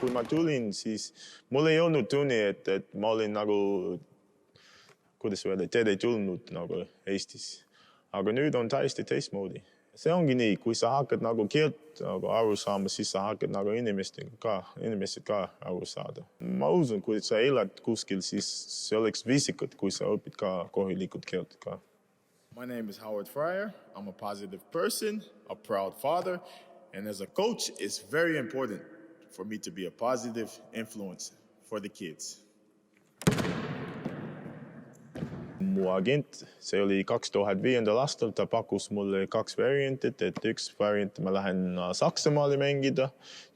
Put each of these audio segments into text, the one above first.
kui ma tulin, siis mul ei olnud tunne, et ma olin nagu, kuidas öelda, teed ei tulnud nagu Eestis. Aga nüüd on täiesti teistmoodi. See ongi nii, kui sa hakkad nagu keelt nagu aru saama, siis sa hakkad nagu inimesed ka aru saada. Ma usun, kui sa elad kuskil, siis see oleks viisikad, kui sa õpid ka kohalikud keelt ka. My name is Howard Fryer. I'm a positive person, a proud father, and as a coach, it's very important for me to be a positive influence for the kids. Mu agent, see oli 2005. aastal, ta pakkus mulle 2 variantit, et üks variant ma lähen Saksamaale mängida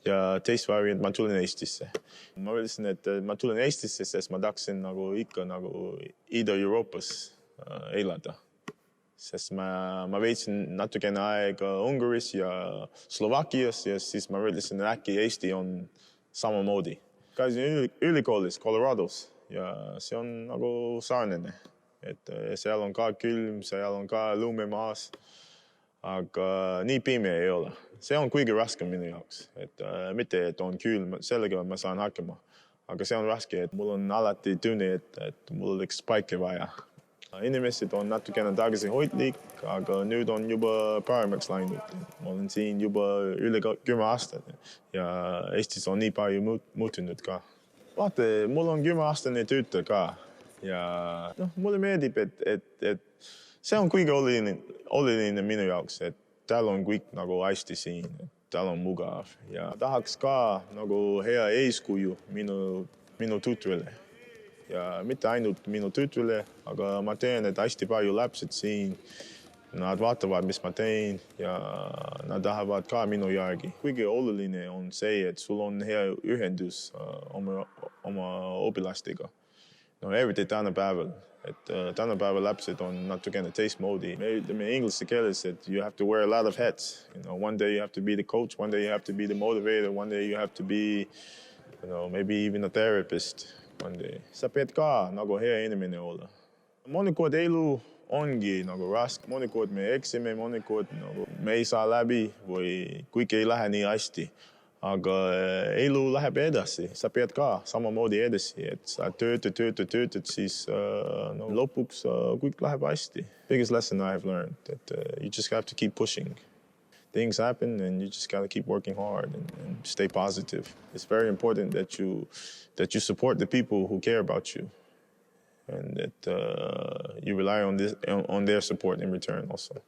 ja teist variant ma tulen Eestisse. Ma ütlesin, et ma tulen Eestisse, sest ma tahaksin nagu ikka nagu Ida-Euroopas elada. Sest ma veetsin natukene aega Ungaris ja Slovakkias ja siis ma ütlesin, et äkki Eesti on samamoodi. Käisin ülikoolis Colorados ja see on nagu sarnane. Et seal on ka külm, seal on ka lumemaas, aga nii pime ei ole. See on kõige raskem minu jaoks. Et mitte, et on külm, sellega ma saan hakkama. Aga see on raske, et mul on alati tunne, et mul oleks paike vaja. Inimesed on natukene tagasihoidlik, aga nüüd on juba paremaks läinud. Ma olen siin juba üle 10 aastat ja Eestis on nii palju muutunud ka. Vaata, mul on 10-aastane tütar ka. Ja mulle meeldib, et see on kõige oluline minu jaoks, et tal on kõik nagu hästi siin, et tal on mugav. Ja tahaks ka nagu hea eeskuju minu tütrele. Ja mitte ainult minu tütrele, aga ma tean, et hästi palju lapsed siin. Nad vaatavad, mis ma teen ja nad tahavad ka minu järgi. Kõige oluline on see, et sul on hea ühendus oma õpilastega. No eriti tänapäeval, et tänapäeval lapsed on natukene teistmoodi. Me ütleme inglise keeles, et you have to wear a lot of hats. One day you have to be the coach, one day you have to be the motivator, one day you have to be, maybe even a therapist one day. Sa pead ka nagu hea inimene olla. Mõnikord elu ongi nagu raske, mõnikord me eksime, mõnikord me ei saa läbi või kõik ei lähe nii hästi. Aga elu läheb edasi, sa pead ka samamoodi edasi, et sa töötad, siis lõpuks kõik läheb hästi. Biggest lesson I have learned, that you just have to keep pushing. Things happen and you just got to keep working hard and stay positive. It's very important that you support the people who care about you and that you rely on their support in return also.